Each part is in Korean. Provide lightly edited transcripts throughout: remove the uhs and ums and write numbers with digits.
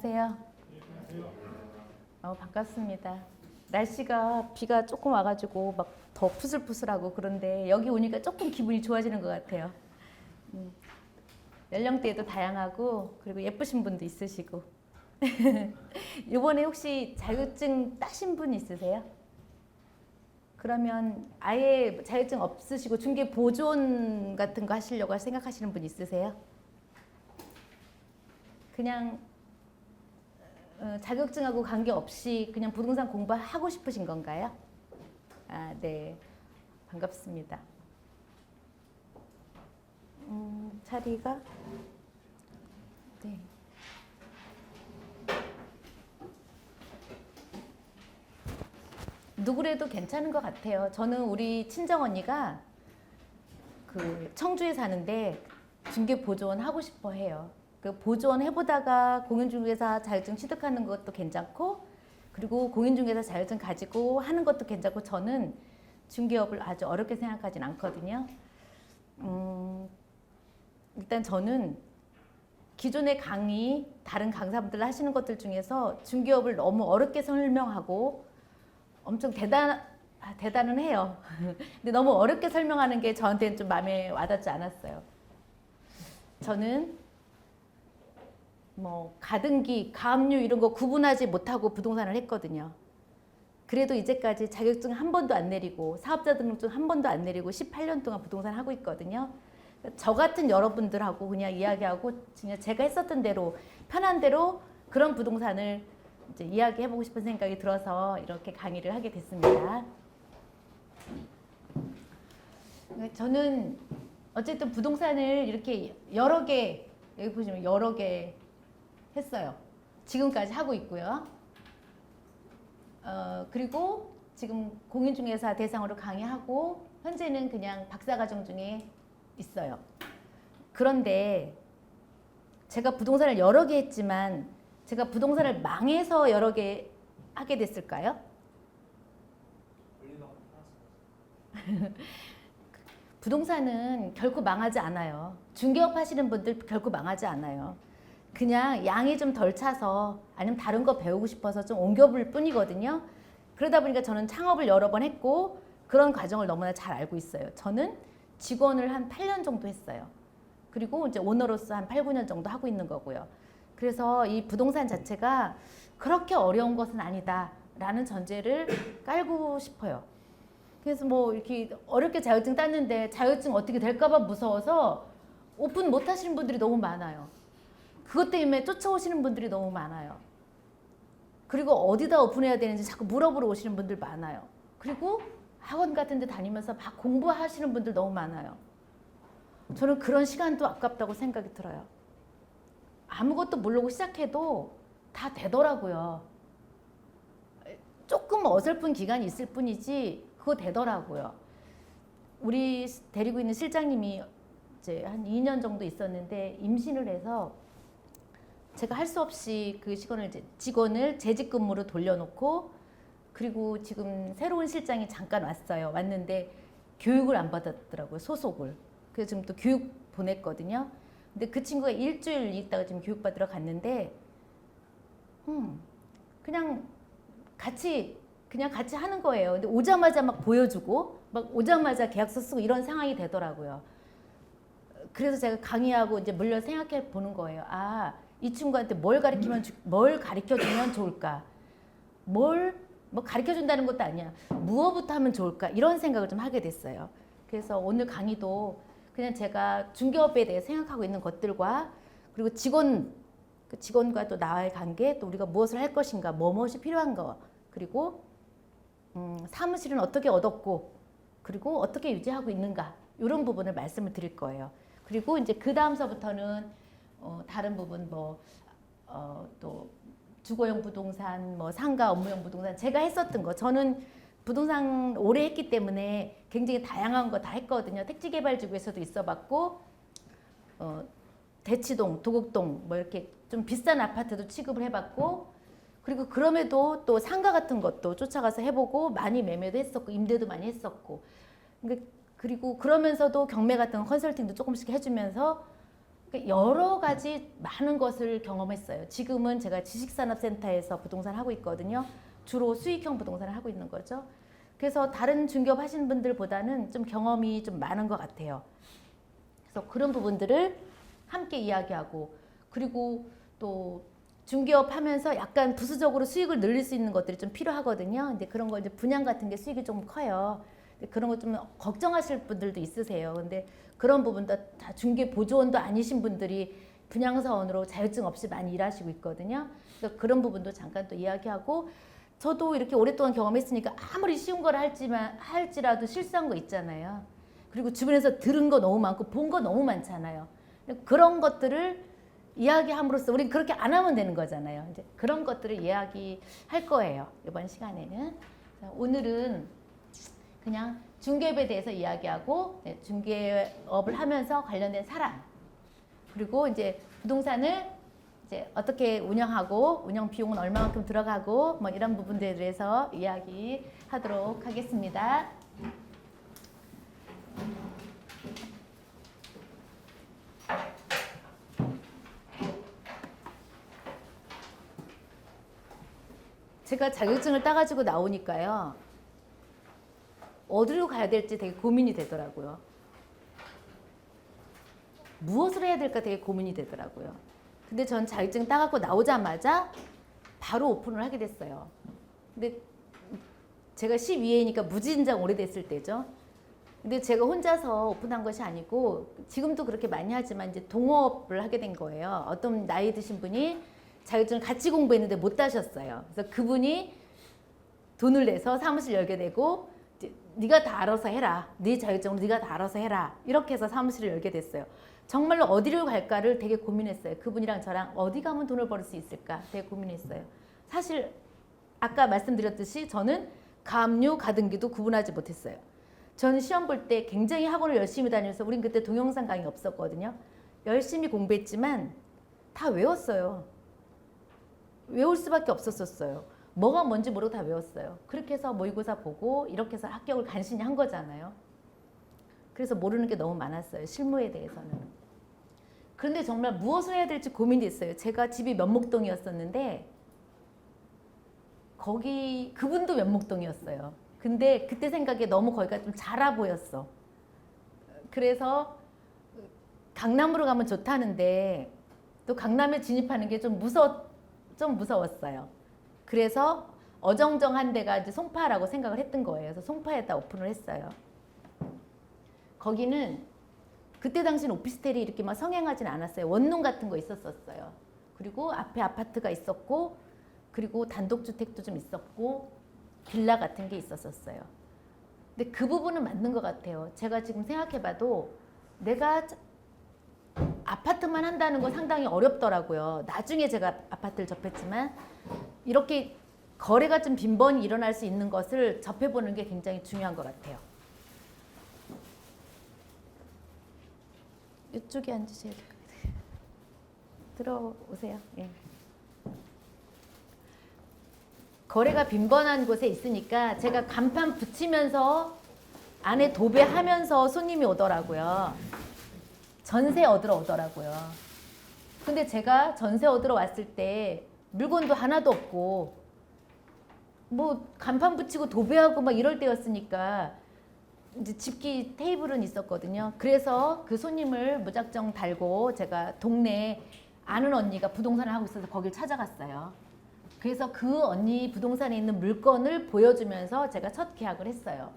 안녕하세요. 반갑습니다. 날씨가 비가 조금 와가지고 막 더 푸슬푸슬하고 그런데 여기 오니까 조금 기분이 좋아지는 것 같아요. 연령대도 다양하고 그리고 예쁘신 분도 있으시고. 이번에 혹시 자격증 따신 분 있으세요? 그러면 아예 자격증 없으시고 중개 보존 같은 거 하시려고 생각하시는 분 있으세요? 그냥 자격증하고 관계없이 그냥 부동산 공부하고 싶으신 건가요? 아, 네. 반갑습니다. 자리가? 네. 누구래도 괜찮은 것 같아요. 저는 우리 친정 언니가 그 청주에 사는데 중개 보존 하고 싶어 해요. 그 보존 해보다가 공인중개사 자격증 취득하는 것도 괜찮고, 그리고 공인중개사 자격증 가지고 하는 것도 괜찮고, 저는 중개업을 아주 어렵게 생각하진 않거든요. 일단 저는 기존의 강의, 다른 강사분들 하시는 것들 중에서 중개업을 너무 어렵게 설명하고 엄청 대단은 해요. 근데 너무 어렵게 설명하는 게 저한테는 좀 마음에 와닿지 않았어요. 저는 뭐 가등기, 가압류 이런 거 구분하지 못하고 부동산을 했거든요. 그래도 이제까지 자격증 한 번도 안 내리고 사업자 등록증 한 번도 안 내리고 18년 동안 부동산 하고 있거든요. 저 같은 여러분들하고 그냥 이야기하고 그냥 제가 했었던 대로 편한 대로 그런 부동산을 이제 이야기해보고 싶은 생각이 들어서 이렇게 강의를 하게 됐습니다. 저는 어쨌든 부동산을 이렇게 여러 개, 여기 보시면 여러 개 했어요. 지금까지 하고 있고요. 그리고 지금 공인중개사 대상으로 강의하고 현재는 그냥 박사과정 중에 있어요. 그런데 제가 부동산을 여러 개 했지만 제가 부동산을 망해서 여러 개 하게 됐을까요? 부동산은 결코 망하지 않아요. 중개업 하시는 분들 결코 망하지 않아요. 그냥 양이 좀 덜 차서 아니면 다른 거 배우고 싶어서 좀 옮겨볼 뿐이거든요. 그러다 보니까 저는 창업을 여러 번 했고 그런 과정을 너무나 잘 알고 있어요. 저는 직원을 한 8년 정도 했어요. 그리고 이제 오너로서 한 8, 9년 정도 하고 있는 거고요. 그래서 이 부동산 자체가 그렇게 어려운 것은 아니다라는 전제를 깔고 싶어요. 그래서 뭐 이렇게 어렵게 자격증 땄는데 자격증 어떻게 될까봐 무서워서 오픈 못 하시는 분들이 너무 많아요. 그것 때문에 쫓아오시는 분들이 너무 많아요. 그리고 어디다 오픈해야 되는지 자꾸 물어보러 오시는 분들 많아요. 그리고 학원 같은 데 다니면서 막 공부하시는 분들 너무 많아요. 저는 그런 시간도 아깝다고 생각이 들어요. 아무것도 모르고 시작해도 다 되더라고요. 조금 어설픈 기간이 있을 뿐이지 그거 되더라고요. 우리 데리고 있는 실장님이 이제 한 2년 정도 있었는데 임신을 해서 제가 할 수 없이 그 직원을 재직 근무로 돌려놓고, 그리고 지금 새로운 실장이 잠깐 왔어요. 왔는데 교육을 안 받았더라고요. 소속을. 그래서 지금 또 교육 보냈거든요. 근데 그 친구가 일주일 있다가 지금 교육 받으러 갔는데 그냥 같이 하는 거예요. 근데 오자마자 막 보여주고 막 오자마자 계약서 쓰고 이런 상황이 되더라고요. 그래서 제가 강의하고 이제 물려 생각해 보는 거예요. 아, 이 친구한테 뭘 가르쳐 주면 좋을까? 뭐 가르쳐 준다는 것도 아니야. 무엇부터 하면 좋을까? 이런 생각을 좀 하게 됐어요. 그래서 오늘 강의도 그냥 제가 중개업에 대해 생각하고 있는 것들과, 그리고 직원과 또 나와의 관계, 또 우리가 무엇을 할 것인가, 무엇이 필요한 거, 그리고 사무실은 어떻게 얻었고, 그리고 어떻게 유지하고 있는가, 이런 부분을 말씀을 드릴 거예요. 그리고 이제 그 다음서부터는 다른 부분 또 주거용 부동산, 상가 업무용 부동산, 제가 했었던 거, 저는 부동산 오래 했기 때문에 굉장히 다양한 거 다 했거든요. 택지개발지구에서도 있어봤고, 대치동, 도곡동 이렇게 좀 비싼 아파트도 취급을 해봤고, 그리고 그럼에도 또 상가 같은 것도 쫓아가서 해보고 많이 매매도 했었고 임대도 많이 했었고, 그리고 그러면서도 경매 같은 컨설팅도 조금씩 해주면서 그러니까 여러 가지 많은 것을 경험했어요. 지금은 제가 지식산업센터에서 부동산 하고 있거든요. 주로 수익형 부동산을 하고 있는 거죠. 그래서 다른 중개업 하시는 분들보다는 좀 경험이 좀 많은 것 같아요. 그래서 그런 부분들을 함께 이야기하고, 그리고 또 중개업 하면서 약간 부수적으로 수익을 늘릴 수 있는 것들이 좀 필요하거든요. 근데 그런 거 이제 분양 같은 게 수익이 좀 커요. 근데 그런 거 좀 걱정하실 분들도 있으세요. 근데 그런 부분도 다 중개 보조원도 아니신 분들이 분양사원으로 자격증 없이 많이 일하시고 있거든요. 그래서 그런 부분도 잠깐 또 이야기하고, 저도 이렇게 오랫동안 경험했으니까 아무리 쉬운 걸 할지라도 실수한 거 있잖아요. 그리고 주변에서 들은 거 너무 많고 본 거 너무 많잖아요. 그런 것들을 이야기함으로써 우리 그렇게 안 하면 되는 거잖아요. 이제 그런 것들을 이야기할 거예요. 이번 시간에는. 오늘은 그냥 중개업에 대해서 이야기하고, 중개업을 하면서 관련된 사람, 그리고 이제 부동산을 이제 어떻게 운영하고 운영 비용은 얼마만큼 들어가고 뭐 이런 부분들에 대해서 이야기하도록 하겠습니다. 제가 자격증을 따가지고 나오니까요, 어디로 가야 될지 되게 고민이 되더라고요. 무엇을 해야 될까 되게 고민이 되더라고요. 근데 전 자격증 따갖고 나오자마자 바로 오픈을 하게 됐어요. 근데 제가 12회니까 무진장 오래됐을 때죠. 근데 제가 혼자서 오픈한 것이 아니고, 지금도 그렇게 많이 하지만 이제 동업을 하게 된 거예요. 어떤 나이 드신 분이 자격증을 같이 공부했는데 못 따셨어요. 그래서 그분이 돈을 내서 사무실 열게 되고, 네가 다 알아서 해라. 네 자격증으로 네가 다 알아서 해라. 이렇게 해서 사무실을 열게 됐어요. 정말로 어디를 갈까를 되게 고민했어요. 그분이랑 저랑 어디 가면 돈을 벌 수 있을까 되게 고민했어요. 사실 아까 말씀드렸듯이 저는 가압류, 가등기도 구분하지 못했어요. 저는 시험 볼 때 굉장히 학원을 열심히 다니면서, 우린 그때 동영상 강의 없었거든요. 열심히 공부했지만 다 외웠어요. 외울 수밖에 없었어요. 뭐가 뭔지 모르고 다 외웠어요. 그렇게 해서 모의고사 보고 이렇게 해서 합격을 간신히 한 거잖아요. 그래서 모르는 게 너무 많았어요. 실무에 대해서는. 그런데 정말 무엇을 해야 될지 고민이 됐어요. 제가 집이 면목동이었었는데 거기 그분도 면목동이었어요. 근데 그때 생각에 너무 거기가 좀 작아 보였어. 그래서 강남으로 가면 좋다는데 또 강남에 진입하는 게 좀 무서웠어요. 그래서 어정쩡한 데가 이제 송파라고 생각을 했던 거예요. 그래서 송파에다 오픈을 했어요. 거기는 그때 당시는 오피스텔이 이렇게 막 성행하진 않았어요. 원룸 같은 거 있었어요. 그리고 앞에 아파트가 있었고, 그리고 단독주택도 좀 있었고, 빌라 같은 게 있었어요. 근데 그 부분은 맞는 것 같아요. 제가 지금 생각해봐도 내가 아파트만 한다는 거 상당히 어렵더라고요. 나중에 제가 아파트를 접했지만 이렇게 거래가 좀 빈번히 일어날 수 있는 것을 접해보는 게 굉장히 중요한 것 같아요. 이쪽에 앉으셔야 될 것 같아요. 들어오세요. 예. 거래가 빈번한 곳에 있으니까 제가 간판 붙이면서 안에 도배하면서 손님이 오더라고요. 전세 얻으러 오더라고요. 근데 제가 전세 얻으러 왔을 때 물건도 하나도 없고 뭐 간판 붙이고 도배하고 막 이럴 때였으니까 이제 집기 테이블은 있었거든요. 그래서 그 손님을 무작정 달고 제가 동네에 아는 언니가 부동산을 하고 있어서 거길 찾아갔어요. 그래서 그 언니 부동산에 있는 물건을 보여주면서 제가 첫 계약을 했어요.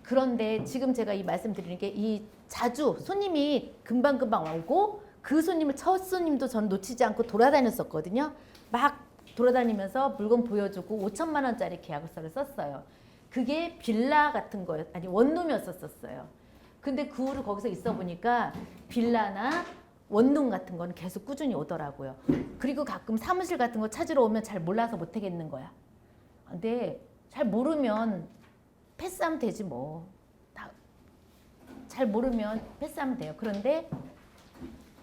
그런데 지금 제가 이 말씀드리는 게 이 자주 손님이 금방금방 오고, 그 손님을 첫 손님도 저는 놓치지 않고 돌아다녔었거든요. 막 돌아다니면서 물건 보여주고 5천만 원짜리 계약서를 썼어요. 그게 빌라 같은 거였, 아니 원룸이었었어요. 근데 그 후로 거기서 있어 보니까 빌라나 원룸 같은 거는 계속 꾸준히 오더라고요. 그리고 가끔 사무실 같은 거 찾으러 오면 잘 몰라서 못 하겠는 거야. 근데 잘 모르면 패스하면 되지 뭐. 잘 모르면 패스하면 돼요. 그런데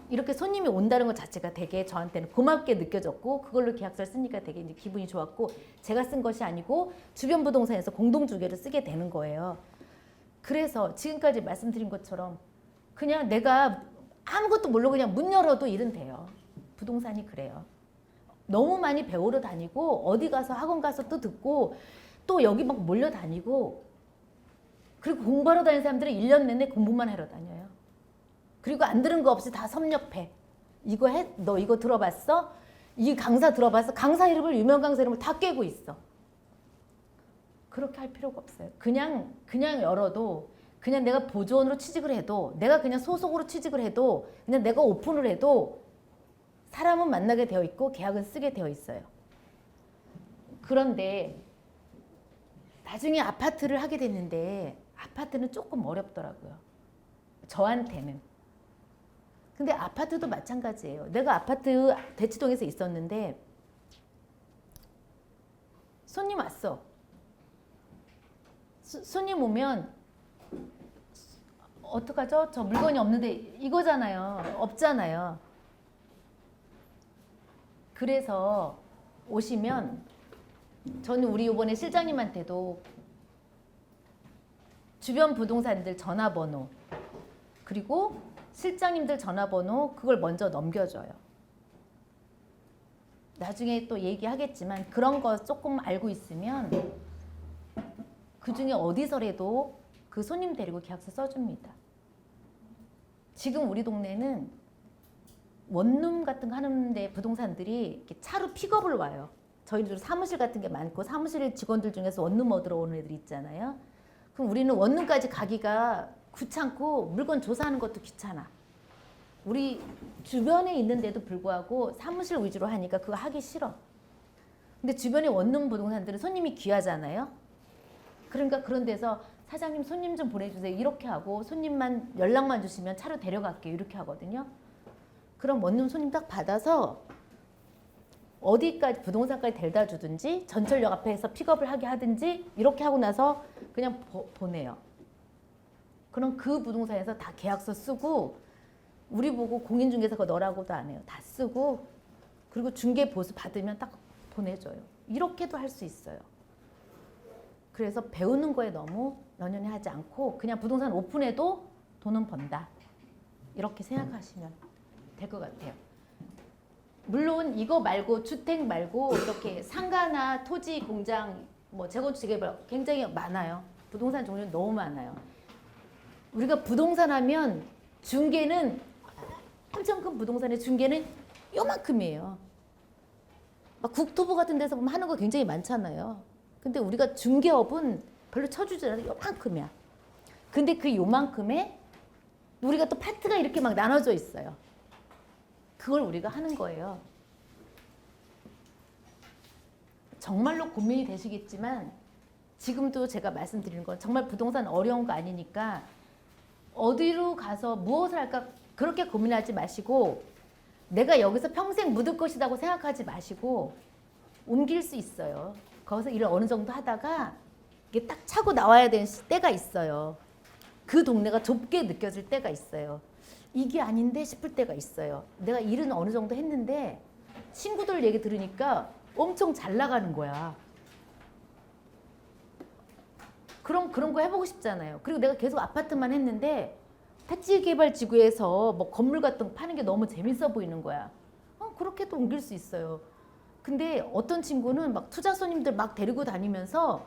이렇게 손님이 온다는 것 자체가 되게 저한테는 고맙게 느껴졌고, 그걸로 계약서를 쓰니까 되게 이제 기분이 좋았고, 제가 쓴 것이 아니고 주변 부동산에서 공동주계를 쓰게 되는 거예요. 그래서 지금까지 말씀드린 것처럼 그냥 내가 아무것도 모르고 그냥 문 열어도 일은 돼요. 부동산이 그래요. 너무 많이 배우러 다니고 어디 가서 학원 가서 또 듣고 또 여기 막 몰려다니고 그리고 공부하러 다니는 사람들은 1년 내내 공부만 하러 다녀요. 그리고 안 들은 거 없이 다 섭렵해. 이거 해? 너 이거 들어봤어? 이 강사 들어봤어? 강사 이름을 유명 강사 이름을 다 꿰고 있어. 그렇게 할 필요가 없어요. 그냥 열어도 그냥 내가 보조원으로 취직을 해도 내가 그냥 소속으로 취직을 해도 그냥 내가 오픈을 해도 사람은 만나게 되어 있고 계약은 쓰게 되어 있어요. 그런데 나중에 아파트를 하게 됐는데 아파트는 조금 어렵더라고요. 저한테는. 근데 아파트도 마찬가지예요. 내가 아파트 대치동에서 있었는데 손님 왔어. 손님 오면 어떡하죠? 저 물건이 없는데 이거잖아요. 없잖아요. 그래서 오시면 저는 우리 이번에 실장님한테도 주변 부동산들 전화번호 그리고 실장님들 전화번호 그걸 먼저 넘겨줘요. 나중에 또 얘기하겠지만 그런 거 조금 알고 있으면 그중에 어디서라도 그 손님 데리고 계약서 써줍니다. 지금 우리 동네는 원룸 같은 거 하는데 부동산들이 이렇게 차로 픽업을 와요. 저희들 사무실 같은 게 많고 사무실 직원들 중에서 원룸 얻으러 오는 애들 있잖아요. 그럼 우리는 원룸까지 가기가 귀찮고 물건 조사하는 것도 귀찮아. 우리 주변에 있는데도 불구하고 사무실 위주로 하니까 그거 하기 싫어. 근데 주변에 원룸 부동산들은 손님이 귀하잖아요. 그러니까 그런 데서 사장님 손님 좀 보내주세요. 이렇게 하고 손님만 연락만 주시면 차로 데려갈게요. 이렇게 하거든요. 그럼 원룸 손님 딱 받아서 어디까지 부동산까지 데려다 주든지 전철역 앞에서 픽업을 하게 하든지 이렇게 하고 나서 그냥 보내요. 그럼 그 부동산에서 다 계약서 쓰고 우리 보고 공인중개사가 너라고도 안 해요. 다 쓰고 그리고 중개 보수 받으면 딱 보내줘요. 이렇게도 할 수 있어요. 그래서 배우는 거에 너무 연연해 하지 않고 그냥 부동산 오픈해도 돈은 번다. 이렇게 생각하시면 될 것 같아요. 물론 이거 말고 주택 말고 이렇게 상가나 토지, 공장, 뭐 재건축 재개발 굉장히 많아요. 부동산 종류는 너무 많아요. 우리가 부동산 하면 중개는 엄청 큰 부동산의 중개는 요만큼이에요. 막 국토부 같은 데서 보면 하는 거 굉장히 많잖아요. 근데 우리가 중개업은 별로 쳐주지 않아요. 요만큼이야. 근데 그 요만큼에 우리가 또 파트가 이렇게 막 나눠져 있어요. 그걸 우리가 하는 거예요. 정말로 고민이 되시겠지만 지금도 제가 말씀드리는 건 정말 부동산 어려운 거 아니니까 어디로 가서 무엇을 할까 그렇게 고민하지 마시고 내가 여기서 평생 묻을 것이라고 생각하지 마시고 옮길 수 있어요. 거기서 일을 어느 정도 하다가 이게 딱 차고 나와야 되는 때가 있어요. 그 동네가 좁게 느껴질 때가 있어요. 이게 아닌데 싶을 때가 있어요. 내가 일은 어느 정도 했는데 친구들 얘기 들으니까 엄청 잘 나가는 거야. 그럼 그런 거 해보고 싶잖아요. 그리고 내가 계속 아파트만 했는데 택지개발지구에서 뭐 건물 같은 거 파는 게 너무 재밌어 보이는 거야. 그렇게도 옮길 수 있어요. 근데 어떤 친구는 막 투자 손님들 막 데리고 다니면서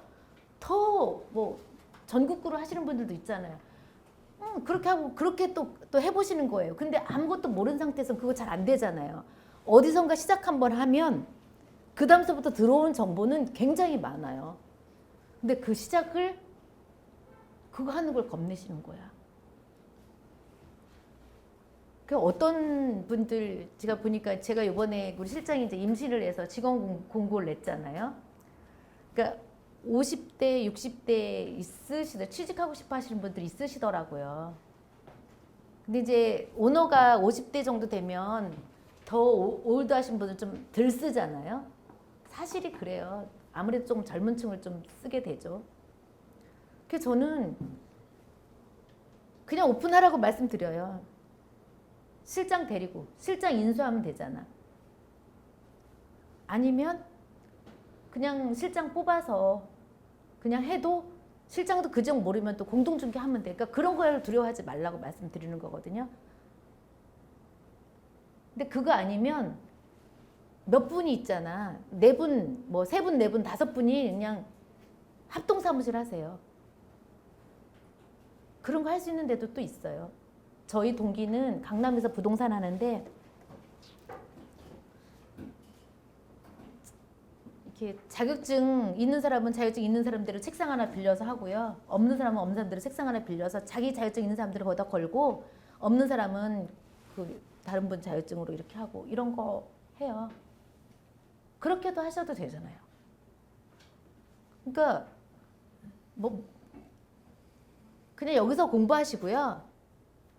더 뭐 전국구로 하시는 분들도 있잖아요. 그렇게 하고 그렇게 또 해보시는 거예요. 근데 아무것도 모르는 상태에서 그거 잘 안 되잖아요. 어디선가 시작 한번 하면 그 다음서부터 들어온 정보는 굉장히 많아요. 근데 그 시작을 그거 하는 걸 겁내시는 거야. 그 어떤 분들 제가 보니까 제가 이번에 우리 실장이 이제 임신을 해서 직원 공고를 냈잖아요. 그러니까 50대, 60대 취직하고 싶어 하시는 분들이 있으시더라고요. 근데 이제 오너가 50대 정도 되면 더 올드 하신 분들 좀 덜 쓰잖아요. 사실이 그래요. 아무래도 좀 젊은 층을 좀 쓰게 되죠. 그래서 저는 그냥 오픈하라고 말씀드려요. 실장 데리고 실장 인수하면 되잖아. 아니면 그냥 실장 뽑아서 그냥 해도 실장도 그 점 모르면 또 공동중개하면 돼. 그러니까 그런 걸 두려워하지 말라고 말씀드리는 거거든요. 근데 그거 아니면 몇 분이 있잖아. 네 분, 뭐 세 분, 네 분, 다섯 분이 그냥 합동사무실 하세요. 그런 거 할 수 있는 데도 또 있어요. 저희 동기는 강남에서 부동산 하는데 이렇게 자격증 있는 사람은 자격증 있는 사람대로 책상 하나 빌려서 하고요. 없는 사람은 없는 사람대로 책상 하나 빌려서 자기 자격증 있는 사람들을 거기다 걸고 없는 사람은 그 다른 분 자격증으로 이렇게 하고 이런 거 해요. 그렇게도 하셔도 되잖아요. 그러니까 뭐 그냥 여기서 공부하시고요.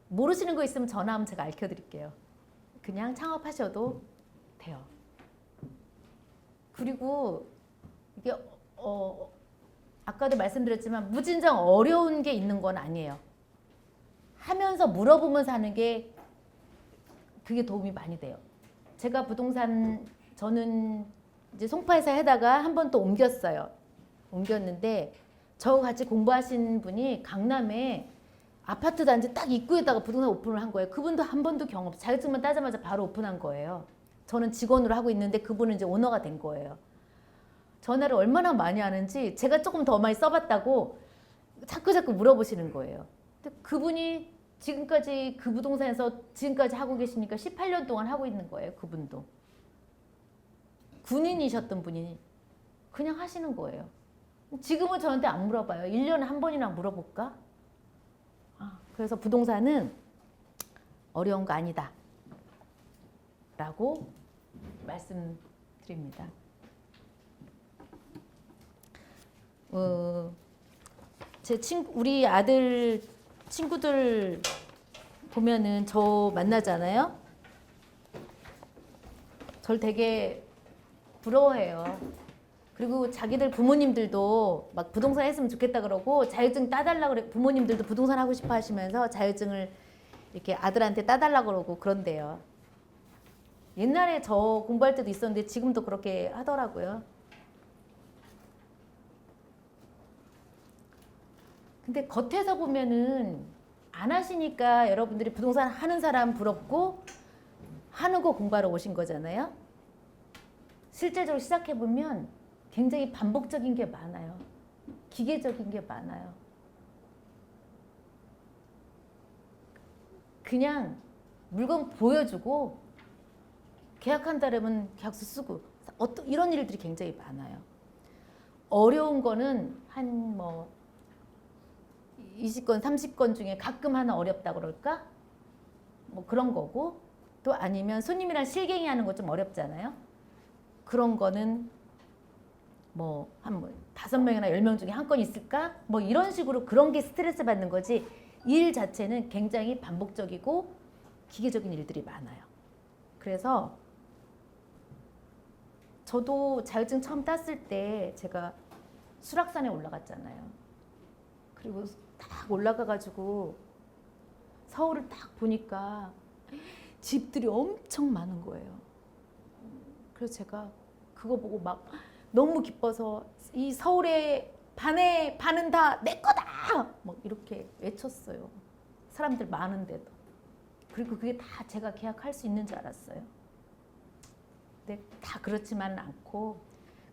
모르시는 거 있으면 전화하면 제가 알려드릴게요. 그냥 창업하셔도 돼요. 그리고 이게 아까도 말씀드렸지만 무진장 어려운 게 있는 건 아니에요. 하면서 물어보면서 하는 게 그게 도움이 많이 돼요. 제가 부동산 저는 이제 송파에서 하다가 한 번 또 옮겼어요. 옮겼는데 저하고 같이 공부하신 분이 강남에 아파트 단지 딱 입구에다가 부동산 오픈을 한 거예요. 그분도 한 번도 경험 없어요. 자격증만 따자마자 바로 오픈한 거예요. 저는 직원으로 하고 있는데 그분은 이제 오너가 된 거예요. 전화를 얼마나 많이 하는지 제가 조금 더 많이 써봤다고 자꾸 물어보시는 거예요. 근데 그분이 지금까지 그 부동산에서 지금까지 하고 계시니까 18년 동안 하고 있는 거예요. 그분도. 군인이셨던 분이 그냥 하시는 거예요. 지금은 저한테 안 물어봐요. 1년에 한 번이나 물어볼까? 그래서 부동산은 어려운 거 아니다. 라고 말씀드립니다. 제 우리 아들 친구들 보면은 저 만나잖아요. 절 되게 부러워해요. 그리고 자기들 부모님들도 막 부동산 했으면 좋겠다 그러고 자격증 따달라 그래. 부모님들도 부동산 하고 싶어 하시면서 자격증을 이렇게 아들한테 따달라 그러고 그런대요. 옛날에 저 공부할 때도 있었는데 지금도 그렇게 하더라고요. 근데 겉에서 보면은 안 하시니까 여러분들이 부동산 하는 사람 부럽고 하는 거 공부하러 오신 거잖아요. 실제적으로 시작해보면 굉장히 반복적인 게 많아요. 기계적인 게 많아요. 그냥 물건 보여주고 계약한다면 계약서 쓰고 이런 일들이 굉장히 많아요. 어려운 거는 한 뭐 20건, 30건 중에 가끔 하나 어렵다 그럴까? 뭐 그런 거고 또 아니면 손님이랑 실갱이 하는 거 좀 어렵잖아요. 그런 거는 뭐 한 5명이나 10명 중에 한 건 있을까? 뭐 이런 식으로 그런 게 스트레스 받는 거지 일 자체는 굉장히 반복적이고 기계적인 일들이 많아요. 그래서 저도 자격증 처음 땄을 때 제가 수락산에 올라갔잖아요. 그리고 딱 올라가가지고 서울을 딱 보니까 집들이 엄청 많은 거예요. 그래서 제가 그거 보고 막 너무 기뻐서 이 서울의 반은 다 내 거다! 막 이렇게 외쳤어요. 사람들 많은데도. 그리고 그게 다 제가 계약할 수 있는 줄 알았어요. 근데 다 그렇지만은 않고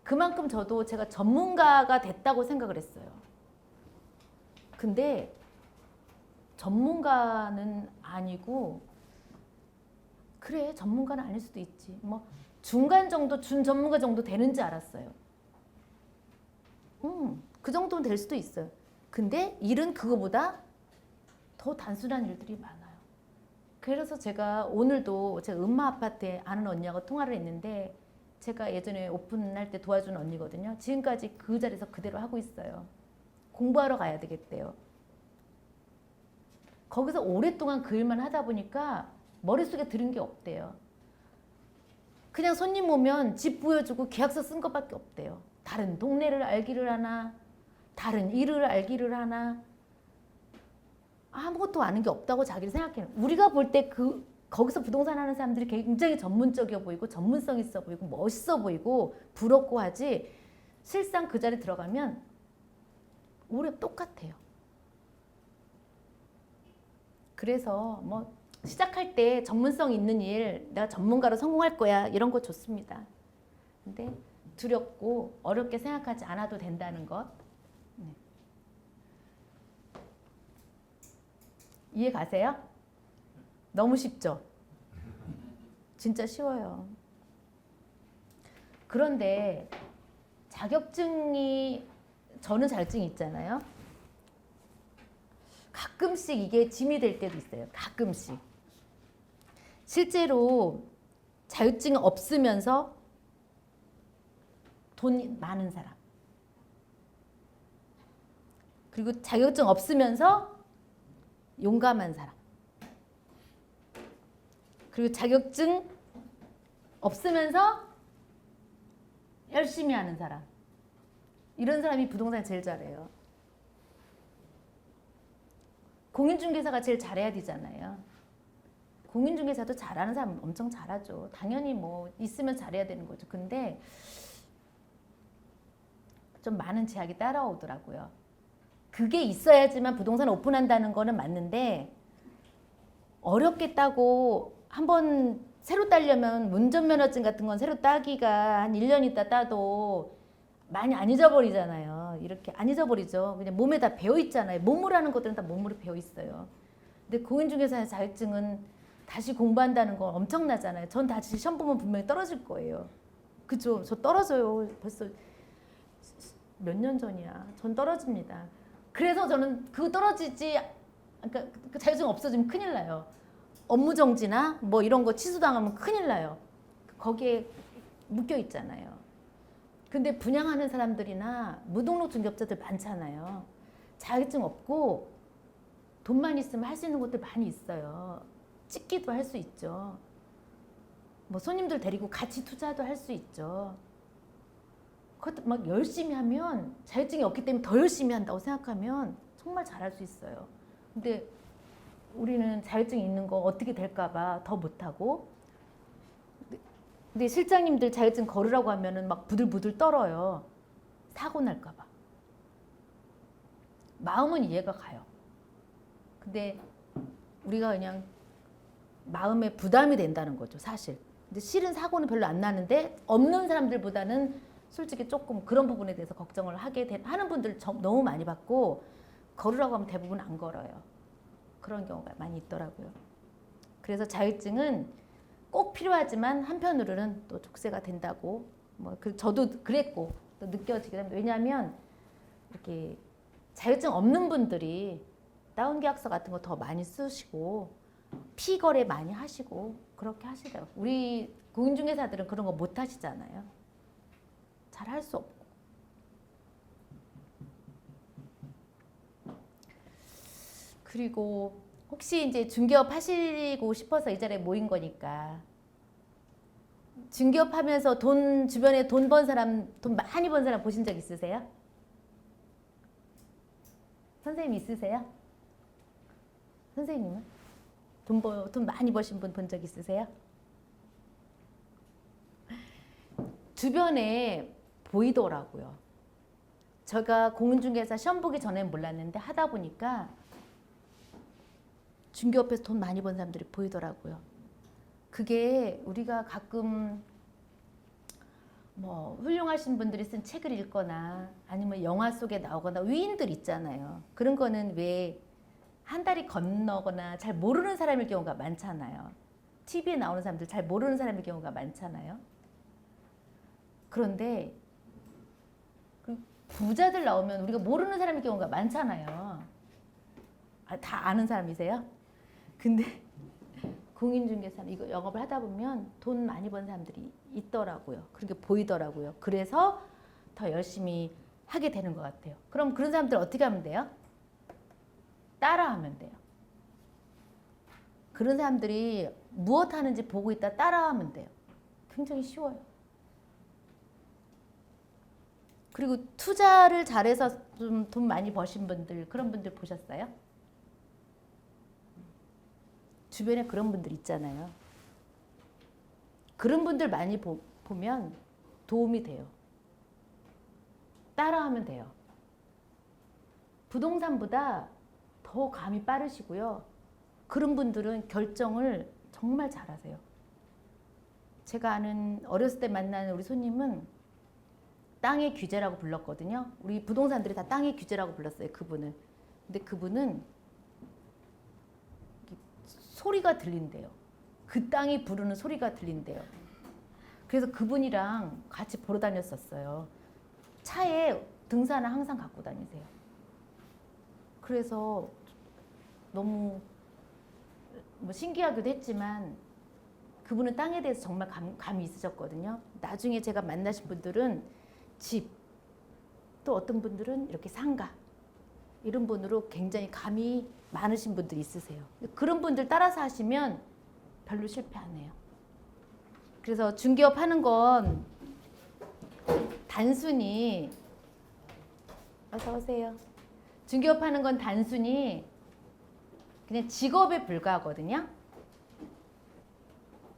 그만큼 저도 제가 전문가가 됐다고 생각을 했어요. 근데 전문가는 아니고 그래 전문가는 아닐 수도 있지. 뭐 중간 정도 준전문가 정도 되는지 알았어요. 그 정도는 될 수도 있어요. 근데 일은 그거보다 더 단순한 일들이 많아요. 그래서 제가 오늘도 제가 음마 아파트에 아는 언니하고 통화를 했는데 제가 예전에 오픈할 때 도와준 언니거든요. 지금까지 그 자리에서 그대로 하고 있어요. 공부하러 가야 되겠대요. 거기서 오랫동안 그 일만 하다 보니까 머릿속에 들은 게 없대요. 그냥 손님 오면 집 보여주고 계약서 쓴 것밖에 없대요. 다른 동네를 알기를 하나, 다른 일을 알기를 하나, 아무것도 아는 게 없다고 자기를 생각해요. 우리가 볼 때 거기서 부동산 하는 사람들이 굉장히 전문적이어 보이고 전문성 있어 보이고 멋있어 보이고 부럽고 하지 실상 그 자리에 들어가면 우리가 똑같아요. 그래서 뭐 시작할 때 전문성 있는 일, 내가 전문가로 성공할 거야 이런 거 좋습니다. 근데 두렵고 어렵게 생각하지 않아도 된다는 것. 네. 이해 가세요? 너무 쉽죠? 진짜 쉬워요. 그런데 자격증이, 저는 자격증이 있잖아요. 가끔씩 이게 짐이 될 때도 있어요. 가끔씩. 실제로 자격증 없으면서 돈 많은 사람. 그리고 자격증 없으면서 용감한 사람. 그리고 자격증 없으면서 열심히 하는 사람. 이런 사람이 부동산 제일 잘해요. 공인중개사가 제일 잘해야 되잖아요. 공인중개사도 잘하는 사람 엄청 잘하죠. 당연히 뭐 있으면 잘해야 되는 거죠. 근데 좀 많은 제약이 따라오더라고요. 그게 있어야지만 부동산 오픈한다는 거는 맞는데 어렵게 따고 한번 새로 따려면 운전면허증 같은 건 새로 따기가 한 1년 있다 따도 많이 안 잊어버리잖아요. 이렇게 안 잊어버리죠. 그냥 몸에 다 배어 있잖아요. 몸으로 하는 것들은 다 몸으로 배어 있어요. 근데 공인중개사 자격증은 다시 공부한다는 건 엄청나잖아요. 전 다시 시험 보면 분명히 떨어질 거예요. 그죠? 저 떨어져요. 벌써 몇 년 전이야. 전 떨어집니다. 그래서 저는 그거 떨어지지, 그러니까 그 자격증 없어지면 큰일 나요. 업무 정지나 뭐 이런 거 취소당하면 큰일 나요. 거기에 묶여 있잖아요. 근데 분양하는 사람들이나 무등록 중개업자들 많잖아요. 자격증 없고 돈만 있으면 할 수 있는 것들 많이 있어요. 찍기도 할 수 있죠. 뭐 손님들 데리고 같이 투자도 할 수 있죠. 그것도 막 열심히 하면, 자격증이 없기 때문에 더 열심히 한다고 생각하면 정말 잘할 수 있어요. 근데 우리는 자격증이 있는 거 어떻게 될까 봐 더 못하고, 근데 실장님들 자격증 걸으라고 하면은 막 부들부들 떨어요. 사고 날까 봐. 마음은 이해가 가요. 근데 우리가 그냥 마음에 부담이 된다는 거죠, 사실. 근데 실은 사고는 별로 안 나는데 없는 사람들보다는 솔직히 조금 그런 부분에 대해서 걱정을 하는 분들 너무 많이 봤고, 걸으라고 하면 대부분 안 걸어요. 그런 경우가 많이 있더라고요. 그래서 자격증은 꼭 필요하지만 한편으로는 또 족쇄가 된다고, 뭐 저도 그랬고 또 느껴지게 됩니다. 왜냐하면 이렇게 자격증 없는 분들이 다운계약서 같은 거 더 많이 쓰시고 피거래 많이 하시고 그렇게 하시더라고요. 우리 공인중개사들은 그런 거 못 하시잖아요. 잘 할 수 없고. 그리고 혹시 이제 중개업 하시고 싶어서 이 자리에 모인 거니까, 중개업 하면서 주변에 돈 번 사람, 돈 많이 번 사람 보신 적 있으세요? 선생님 있으세요? 선생님은? 돈 많이 버신 분 본 적 있으세요? 주변에 보이더라고요. 제가 공인중개사 시험 보기 전엔 몰랐는데 하다 보니까 중개업에서 돈 많이 번 사람들이 보이더라고요. 그게 우리가 가끔 뭐 훌륭하신 분들이 쓴 책을 읽거나 아니면 영화 속에 나오거나 위인들 있잖아요. 그런 거는 왜 한 달이 건너거나 잘 모르는 사람일 경우가 많잖아요. TV에 나오는 사람들 잘 모르는 사람일 경우가 많잖아요. 그런데 부자들 나오면 우리가 모르는 사람일 경우가 많잖아요. 다 아는 사람이세요? 근데 공인중개사는 이거 영업을 하다 보면 돈 많이 번 사람들이 있더라고요. 그렇게 보이더라고요. 그래서 더 열심히 하게 되는 것 같아요. 그럼 그런 사람들 어떻게 하면 돼요? 따라하면 돼요. 그런 사람들이 무엇 하는지 보고 있다 따라하면 돼요. 굉장히 쉬워요. 그리고 투자를 잘해서 좀 돈 많이 버신 분들, 그런 분들 보셨어요? 주변에 그런 분들 있잖아요. 그런 분들 많이 보면 도움이 돼요. 따라하면 돼요. 부동산보다 더 감이 빠르시고요. 그런 분들은 결정을 정말 잘하세요. 제가 아는 어렸을 때 만나는 우리 손님은 땅의 규제라고 불렀거든요. 우리 부동산들이 다 땅의 규제라고 불렀어요. 그분을. 근데 그분은 소리가 들린대요. 그 땅이 부르는 소리가 들린대요. 그래서 그분이랑 같이 보러 다녔었어요. 차에 등산을 항상 갖고 다니세요. 그래서 너무 뭐 신기하기도 했지만 그분은 땅에 대해서 정말 감이 있으셨거든요. 나중에 제가 만나신 분들은 집, 또 어떤 분들은 이렇게 상가, 이런 분으로 굉장히 감이 많으신 분들이 있으세요. 그런 분들 따라서 하시면 별로 실패 안 해요. 그래서 중개업 하는 건 단순히, 어서 오세요. 중개업 하는 건 단순히 그냥 직업에 불과하거든요.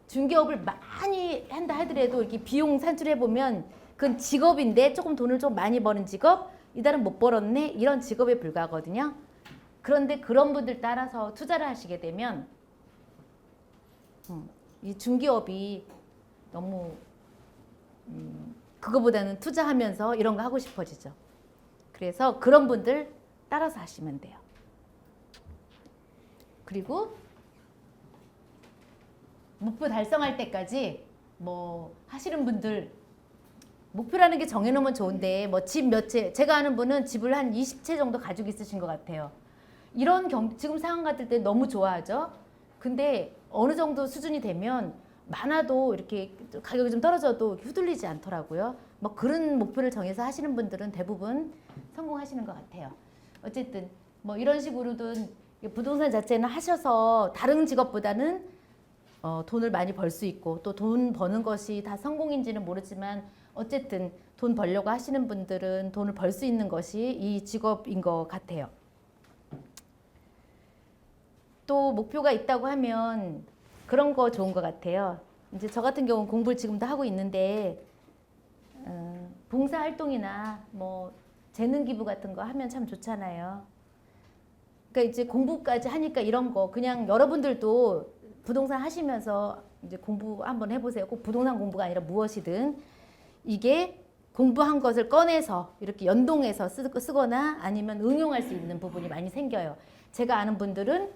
중개업을 많이 한다 하더라도 이렇게 비용 산출해 보면 그건 직업인데 조금 돈을 좀 많이 버는 직업, 이달은 못 벌었네, 이런 직업에 불과하거든요. 그런데 그런 분들 따라서 투자를 하시게 되면 이 중개업이 너무 그거보다는 투자하면서 이런 거 하고 싶어지죠. 그래서 그런 분들 따라서 하시면 돼요. 그리고 목표 달성할 때까지 뭐 하시는 분들, 목표라는 게 정해놓으면 좋은데 뭐 집 몇 채, 제가 아는 분은 집을 한 20채 정도 가지고 있으신 것 같아요. 이런 지금 상황 같을 때 너무 좋아하죠. 근데 어느 정도 수준이 되면 많아도 이렇게 가격이 좀 떨어져도 휘둘리지 않더라고요. 뭐 그런 목표를 정해서 하시는 분들은 대부분 성공하시는 것 같아요. 어쨌든 뭐 이런 식으로든 부동산 자체는 하셔서 다른 직업보다는 돈을 많이 벌 수 있고, 또 돈 버는 것이 다 성공인지는 모르지만 어쨌든 돈 벌려고 하시는 분들은 돈을 벌 수 있는 것이 이 직업인 것 같아요. 또 목표가 있다고 하면 그런 거 좋은 것 같아요. 이제 저 같은 경우는 공부를 지금도 하고 있는데 봉사활동이나 뭐 재능 기부 같은 거 하면 참 좋잖아요. 그러니까 이제 공부까지 하니까 이런 거 그냥 여러분들도 부동산 하시면서 이제 공부 한번 해보세요. 꼭 부동산 공부가 아니라 무엇이든 이게 공부한 것을 꺼내서 이렇게 연동해서 쓰거나 아니면 응용할 수 있는 부분이 많이 생겨요. 제가 아는 분들은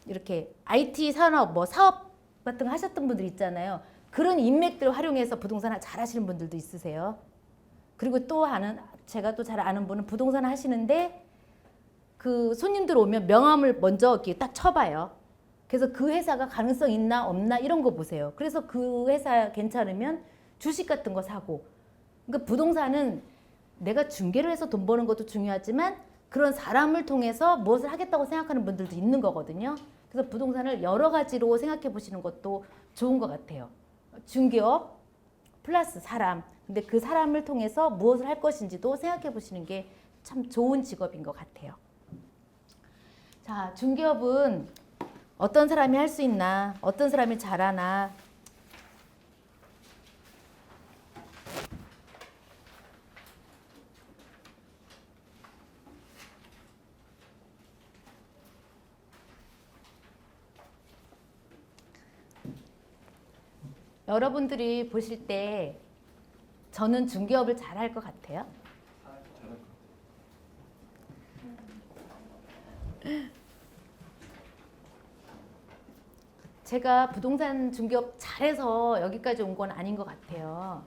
이렇게 IT 산업, 뭐 사업 같은 거 하셨던 분들 있잖아요. 그런 인맥들을 활용해서 부동산 잘 하시는 분들도 있으세요. 그리고 또 제가 또 잘 아는 분은 부동산 하시는데 그 손님들 오면 명함을 먼저 이렇게 딱 쳐봐요. 그래서 그 회사가 가능성 있나 없나 이런 거 보세요. 그래서 그 회사 괜찮으면 주식 같은 거 사고. 그러니까 부동산은 내가 중개를 해서 돈 버는 것도 중요하지만 그런 사람을 통해서 무엇을 하겠다고 생각하는 분들도 있는 거거든요. 그래서 부동산을 여러 가지로 생각해 보시는 것도 좋은 것 같아요. 중개업 플러스 사람. 근데 그 사람을 통해서 무엇을 할 것인지도 생각해 보시는 게 참 좋은 직업인 것 같아요. 자, 중개업은 어떤 사람이 할 수 있나, 어떤 사람이 잘하나. 여러분들이 보실 때 저는 중개업을 잘할 것 같아요? 제가 부동산 중개업 잘해서 여기까지 온 건 아닌 것 같아요.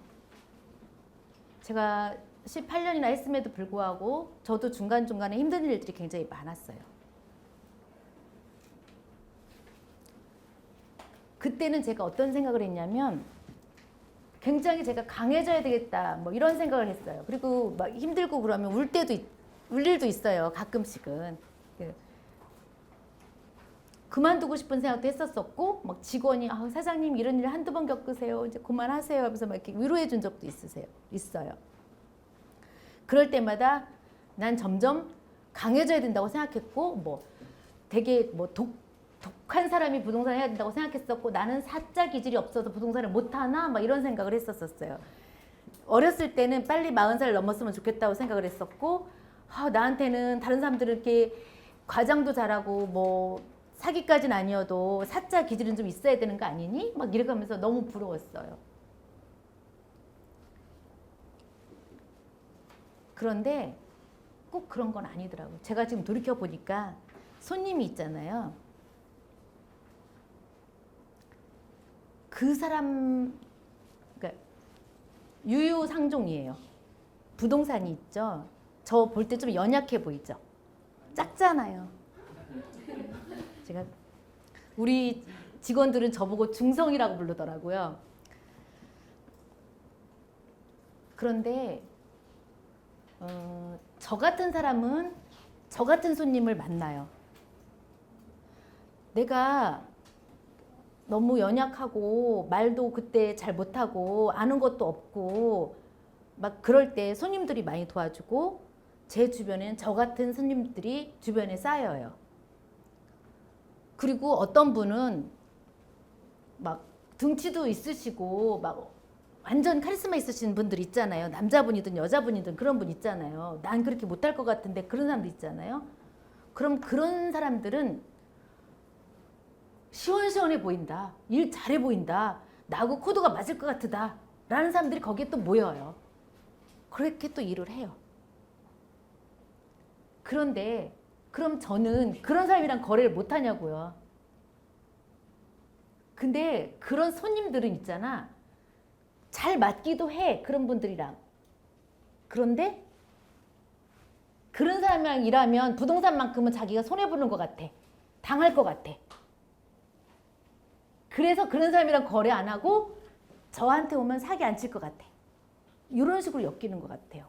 제가 18년이나 했음에도 불구하고 저도 중간중간에 힘든 일들이 굉장히 많았어요. 그때는 제가 어떤 생각을 했냐면 굉장히 제가 강해져야 되겠다 뭐 이런 생각을 했어요. 그리고 막 힘들고 그러면 울 일도 있어요. 가끔씩은. 그만두고 싶은 생각도 했었었고 막 직원이 사장님 이런 일 한두 번 겪으세요. 이제 그만하세요 하면서 막 이렇게 위로해 준 적도 있어요. 그럴 때마다 난 점점 강해져야 된다고 생각했고 뭐 되게 뭐 독한 사람이 부동산 해야 된다고 생각했었고 나는 사짜 기질이 없어서 부동산을 못하나 막 이런 생각을 했었어요. 어렸을 때는 빨리 40살 넘었으면 좋겠다고 생각을 했었고 나한테는 다른 사람들은 이렇게 과장도 잘하고 뭐 사기까지는 아니어도 사자 기질은 좀 있어야 되는 거 아니니? 막 이렇게 하면서 너무 부러웠어요. 그런데 꼭 그런 건 아니더라고요. 제가 지금 돌이켜보니까 손님이 있잖아요. 그 사람, 그러니까 유유상종이에요. 부동산이 있죠. 저 볼 때 좀 연약해 보이죠. 작잖아요. 제가 우리 직원들은 저보고 중성이라고 부르더라고요. 그런데 저 같은 사람은 저 같은 손님을 만나요. 내가 너무 연약하고 말도 그때 잘 못하고 아는 것도 없고 막 그럴 때 손님들이 많이 도와주고 제 주변에는 저 같은 손님들이 주변에 쌓여요. 그리고 어떤 분은 막 등치도 있으시고 막 완전 카리스마 있으신 분들 있잖아요. 남자분이든 여자분이든 그런 분 있잖아요. 난 그렇게 못할 것 같은데 그런 사람도 있잖아요. 그럼 그런 사람들은 시원시원해 보인다. 일 잘해 보인다. 나하고 코드가 맞을 것 같다. 라는 사람들이 거기에 또 모여요. 그렇게 또 일을 해요. 그런데 그럼 저는 그런 사람이랑 거래를 못 하냐고요. 근데 그런 손님들은 있잖아. 잘 맞기도 해. 그런 분들이랑. 그런데 그런 사람이랑 일하면 부동산만큼은 자기가 손해보는 것 같아. 당할 것 같아. 그래서 그런 사람이랑 거래 안 하고 저한테 오면 사기 안 칠 것 같아. 이런 식으로 엮이는 것 같아요.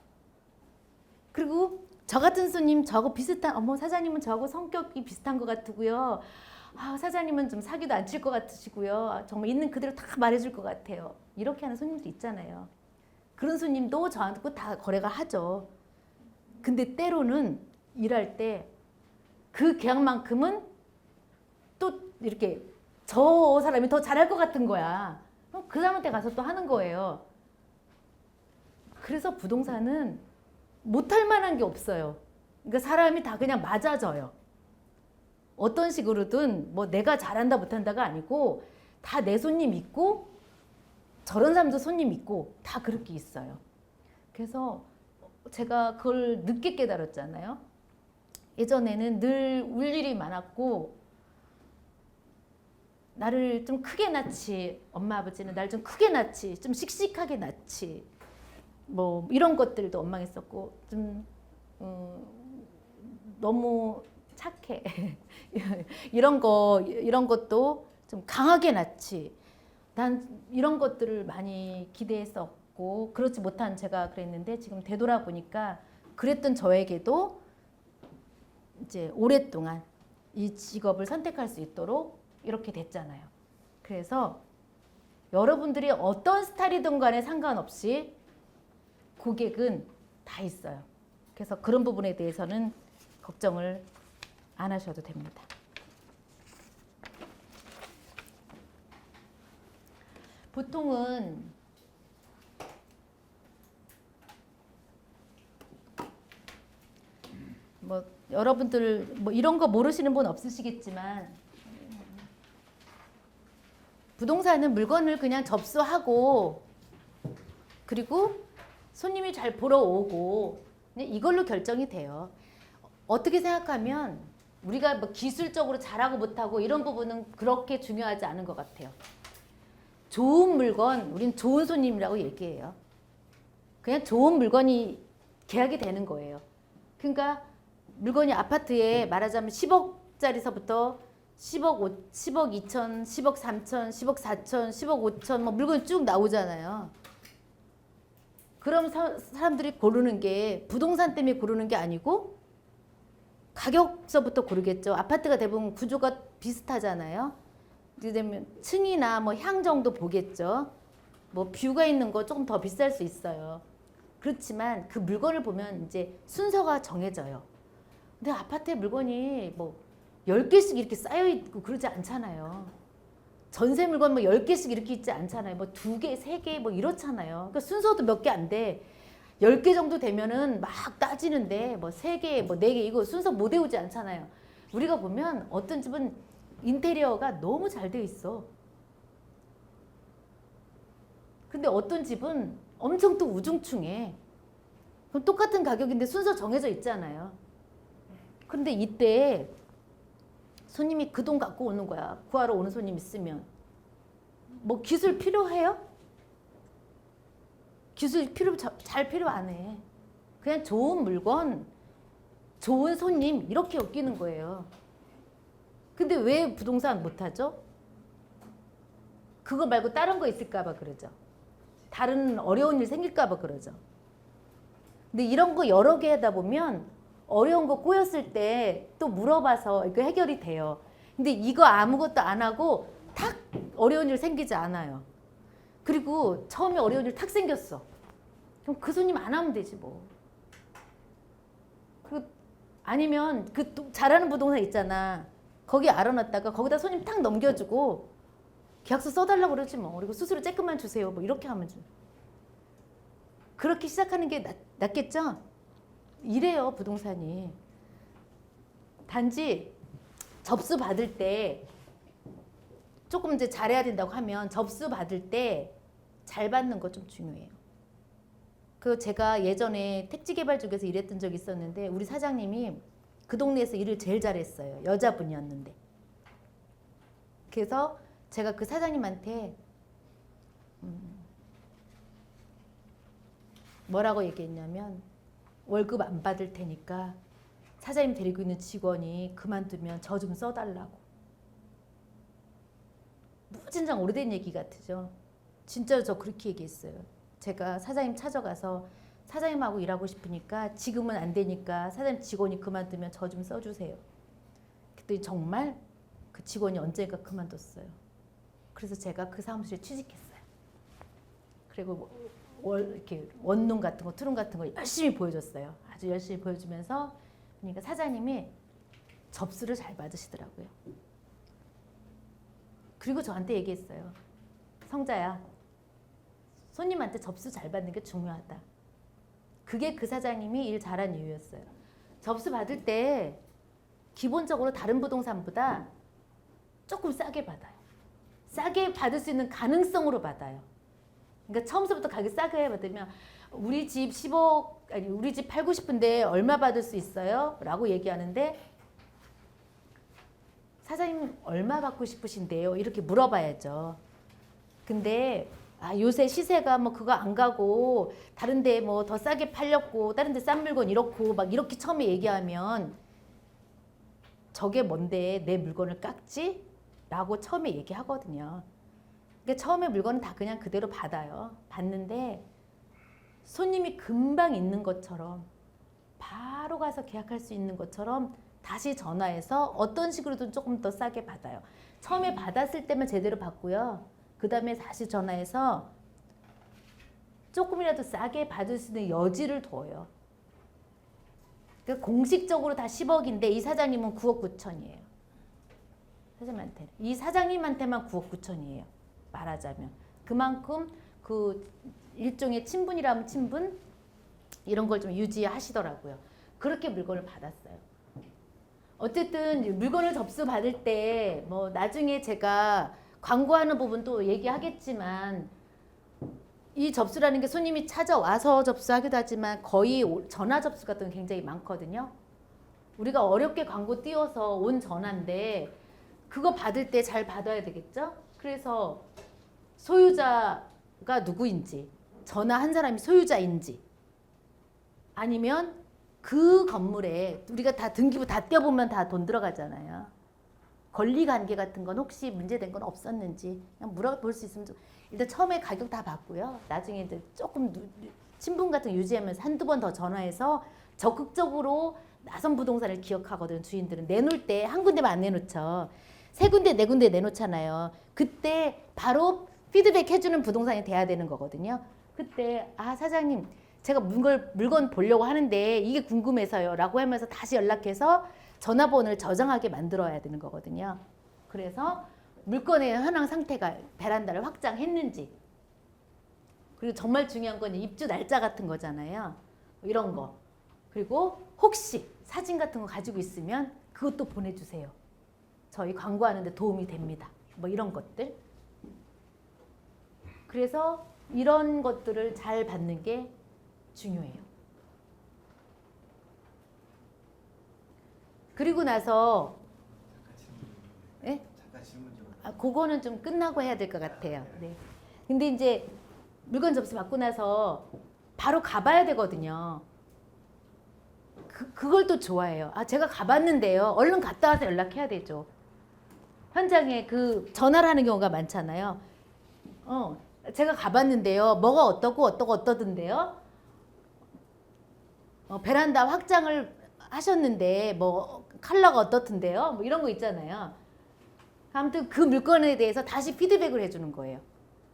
그리고 저 같은 손님 저하고 비슷한, 어머 사장님은 저하고 성격이 비슷한 것 같고요. 아, 사장님은 좀 사기도 안 칠 것 같으시고요. 정말 있는 그대로 다 말해줄 것 같아요. 이렇게 하는 손님도 있잖아요. 그런 손님도 저하고 다 거래가 하죠. 근데 때로는 일할 때 그 계약만큼은 또 이렇게 저 사람이 더 잘할 것 같은 거야. 그 사람한테 가서 또 하는 거예요. 그래서 부동산은 못할 만한 게 없어요. 그러니까 사람이 다 그냥 맞아져요. 어떤 식으로든 뭐 내가 잘한다 못한다가 아니고 다 내 손님 있고 저런 사람도 손님 있고 다 그렇게 있어요. 그래서 제가 그걸 늦게 깨달았잖아요. 예전에는 늘 울 일이 많았고 나를 좀 크게 낳지, 엄마 아버지는 나를 좀 크게 낳지, 좀 씩씩하게 낳지, 뭐 이런 것들도 원망했었고 좀 너무 착해 이런 것도 좀 강하게 낳지. 난 이런 것들을 많이 기대했었고 그렇지 못한 제가 그랬는데 지금 되돌아보니까 그랬던 저에게도 이제 오랫동안 이 직업을 선택할 수 있도록 이렇게 됐잖아요. 그래서 여러분들이 어떤 스타일이든 간에 상관없이 고객은 다 있어요. 그래서 그런 부분에 대해서는 걱정을 안 하셔도 됩니다. 보통은 뭐 여러분들 뭐 이런 거 모르시는 분 없으시겠지만 부동산은 물건을 그냥 접수하고 그리고 손님이 잘 보러 오고 이걸로 결정이 돼요. 어떻게 생각하면 우리가 뭐 기술적으로 잘하고 못하고 이런 부분은 그렇게 중요하지 않은 것 같아요. 좋은 물건, 우린 좋은 손님이라고 얘기해요. 그냥 좋은 물건이 계약이 되는 거예요. 그러니까 물건이 아파트에 말하자면 10억짜리서부터 10억 2천, 10억 3천, 10억 4천, 10억 5천 뭐 물건이 쭉 나오잖아요. 그럼 사람들이 고르는 게 부동산 때문에 고르는 게 아니고 가격서부터 고르겠죠. 아파트가 대부분 구조가 비슷하잖아요. 그러면 층이나 뭐 향 정도 보겠죠. 뭐 뷰가 있는 거 조금 더 비쌀 수 있어요. 그렇지만 그 물건을 보면 이제 순서가 정해져요. 근데 아파트에 물건이 뭐 10개씩 이렇게 쌓여 있고 그러지 않잖아요. 전세 물건 뭐 10개씩 이렇게 있지 않잖아요. 뭐 2개, 3개 뭐 이렇잖아요. 그러니까 순서도 몇 개 안 돼. 10개 정도 되면은 막 따지는데 뭐 3개, 뭐 4개 이거 순서 못 외우지 않잖아요. 우리가 보면 어떤 집은 인테리어가 너무 잘 돼 있어. 근데 어떤 집은 엄청 또 우중충해. 그럼 똑같은 가격인데 순서 정해져 있잖아요. 근데 이때 손님이 그 돈 갖고 오는 거야. 구하러 오는 손님 있으면. 뭐 기술 필요해요? 기술 잘 필요 안 해. 그냥 좋은 물건, 좋은 손님 이렇게 엮이는 거예요. 근데 왜 부동산 못하죠? 그거 말고 다른 거 있을까 봐 그러죠. 다른 어려운 일 생길까 봐 그러죠. 근데 이런 거 여러 개 하다 보면 어려운 거 꼬였을 때 또 물어봐서 이거 해결이 돼요. 근데 이거 아무것도 안 하고 탁 어려운 일 생기지 않아요. 그리고 처음에 어려운 일 탁 생겼어. 그럼 그 손님 안 하면 되지 뭐. 아니면 그 잘하는 부동산 있잖아. 거기 알아놨다가 거기다 손님 탁 넘겨주고 계약서 써달라고 그러지 뭐. 그리고 수수료 조금만 주세요. 뭐 이렇게 하면 좀. 그렇게 시작하는 게 낫겠죠? 이래요 부동산이. 단지 접수 받을 때 조금 이제 잘해야 된다고 하면 접수 받을 때 잘 받는 거 좀 중요해요. 그 제가 예전에 택지 개발 쪽에서 일했던 적이 있었는데 우리 사장님이 그 동네에서 일을 제일 잘했어요. 여자분이었는데. 그래서 제가 그 사장님한테 뭐라고 얘기했냐면 월급 안 받을 테니까 사장님 데리고 있는 직원이 그만두면 저 좀 써달라고. 무진장 오래된 얘기 같으죠. 진짜로 저 그렇게 얘기했어요. 제가 사장님 찾아가서 사장님하고 일하고 싶으니까 지금은 안 되니까 사장님 직원이 그만두면 저 좀 써주세요. 그랬더니 정말 그 직원이 언젠가 그만뒀어요. 그래서 제가 그 사무실에 취직했어요. 그리고 이렇게 원룸 같은 거, 투룸 같은 거 열심히 보여줬어요. 아주 열심히 보여주면서 그러니까 사장님이 접수를 잘 받으시더라고요. 그리고 저한테 얘기했어요. 성자야, 손님한테 접수 잘 받는 게 중요하다. 그게 그 사장님이 일 잘한 이유였어요. 접수 받을 때 기본적으로 다른 부동산보다 조금 싸게 받아요. 싸게 받을 수 있는 가능성으로 받아요. 그러니까 처음부터 가격 싸게 받으면 우리 집 10억, 아니 우리 집 팔고 싶은데 얼마 받을 수 있어요? 라고 얘기하는데 사장님 얼마 받고 싶으신데요? 이렇게 물어봐야죠. 근데 요새 시세가 뭐 그거 안 가고 다른 데 뭐 더 싸게 팔렸고 다른 데 싼 물건 이렇고 막 이렇게 처음에 얘기하면 저게 뭔데 내 물건을 깎지? 라고 처음에 얘기하거든요. 그러니까 처음에 물건은 다 그냥 그대로 받아요. 받는데 손님이 금방 있는 것처럼 바로 가서 계약할 수 있는 것처럼 다시 전화해서 어떤 식으로든 조금 더 싸게 받아요. 처음에 받았을 때만 제대로 받고요. 그 다음에 다시 전화해서 조금이라도 싸게 받을 수 있는 여지를 둬요. 그러니까 공식적으로 다 10억인데 이 사장님은 9억 9천이에요. 사장님한테. 이 사장님한테만 9억 9천이에요. 말하자면. 그만큼 그 일종의 친분이라면 친분 이런 걸 좀 유지하시더라고요. 그렇게 물건을 받았어요. 어쨌든 물건을 접수 받을 때 뭐 나중에 제가 광고하는 부분도 얘기하겠지만 이 접수라는 게 손님이 찾아와서 접수하기도 하지만 거의 전화 접수 같은 게 굉장히 많거든요. 우리가 어렵게 광고 띄워서 온 전화인데 그거 받을 때 잘 받아야 되겠죠? 그래서 소유자가 누구인지, 전화한 사람이 소유자인지 아니면 그 건물에 우리가 다 등기부 다 떼어보면 다 돈 들어가잖아요. 권리관계 같은 건 혹시 문제된 건 없었는지 그냥 물어볼 수 있으면 좀 일단 처음에 가격 다 받고요. 나중에 이제 조금 친분 같은 거 유지하면서 한두 번 더 전화해서 적극적으로 나선 부동산을 기억하거든. 주인들은 내놓을 때 한 군데만 안 내놓죠. 세 군데 네 군데 내놓잖아요. 그때 바로 피드백 해주는 부동산이 돼야 되는 거거든요. 그때 사장님 제가 물건 보려고 하는데 이게 궁금해서요 라고 하면서 다시 연락해서 전화번호를 저장하게 만들어야 되는 거거든요. 그래서 물건의 현황 상태가 베란다를 확장했는지 그리고 정말 중요한 건 입주 날짜 같은 거잖아요. 이런 거. 그리고 혹시 사진 같은 거 가지고 있으면 그것도 보내주세요. 저희 광고하는데 도움이 됩니다. 뭐 이런 것들. 그래서 이런 것들을 잘 받는 게 중요해요. 그리고 나서 잠깐 질문 좀. 그거는 좀 끝나고 해야 될 것 같아요. 네. 근데 이제 물건 접수 받고 나서 바로 가봐야 되거든요. 그걸 또 좋아해요. 아, 제가 가봤는데요. 얼른 갔다 와서 연락해야 되죠. 현장에 그 전화를 하는 경우가 많잖아요. 제가 가봤는데요. 뭐가 어떻고 어떠던데요. 베란다 확장을 하셨는데 뭐 컬러가 어떻던데요. 뭐 이런 거 있잖아요. 아무튼 그 물건에 대해서 다시 피드백을 해주는 거예요.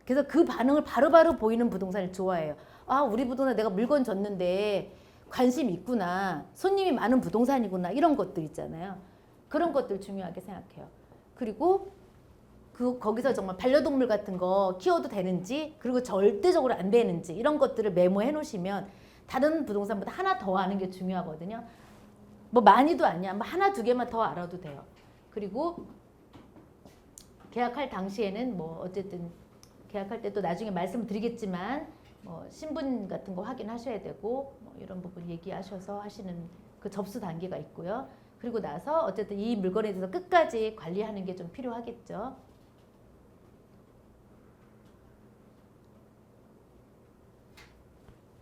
그래서 그 반응을 바로바로 보이는 부동산을 좋아해요. 아, 우리 부동산 내가 물건 줬는데 관심 있구나. 손님이 많은 부동산이구나. 이런 것들 있잖아요. 그런 것들 중요하게 생각해요. 그리고 거기서 정말 반려동물 같은 거 키워도 되는지, 그리고 절대적으로 안 되는지 이런 것들을 메모해 놓으시면 다른 부동산보다 하나 더 아는 게 중요하거든요. 뭐 많이도 아니야. 뭐 하나 두 개만 더 알아도 돼요. 그리고 계약할 당시에는 뭐 어쨌든 계약할 때 또 나중에 말씀드리겠지만 뭐 신분 같은 거 확인하셔야 되고 뭐 이런 부분 얘기하셔서 하시는 그 접수 단계가 있고요. 그리고 나서 어쨌든 이 물건에 대해서 끝까지 관리하는 게 좀 필요하겠죠.